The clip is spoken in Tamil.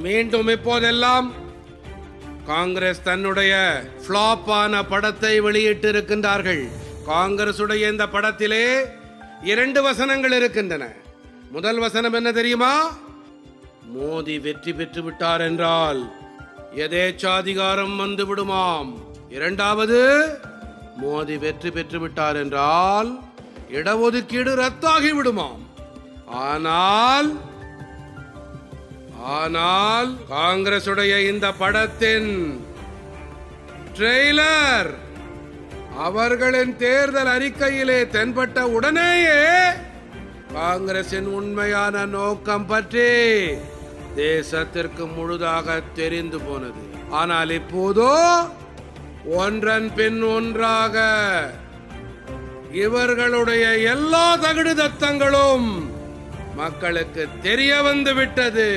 மீண்டும் இப்போதெல்லாம் காங்கிரஸ் தன்னுடைய ஃபிளாப்பான படத்தை வெளியிட்டிருக்கின்றார்கள். காங்கிரசுடைய இந்த படத்திலே 2 வசனங்கள் இருக்கின்றன. முதல் வசனம் என்ன தெரியுமா? மோடி வெற்றி பெற்று விட்டார் என்றால் எதேச்சாதிகாரம் வந்து விடுமாம். இரண்டாவது, மோடி வெற்றி பெற்று விட்டார் என்றால் இடஒதுக்கீடு ரத்தாகி விடுமாம். ஆனால் காங்கிரசுடைய இந்த படத்தின் ட்ரெய்லர் அவர்களின் தேர்தல் அறிக்கையிலே தென்பட்ட உடனேயே காங்கிரசின் உண்மையான நோக்கம் பற்றி தேசத்திற்கு முழுதாக தெரிந்து போனது. ஆனால் இப்போதோ ஒன்றன் பின் ஒன்றாக இவர்களுடைய எல்லா தகுடு தத்தங்களும் மக்களுக்கு தெரிய வந்து விட்டது.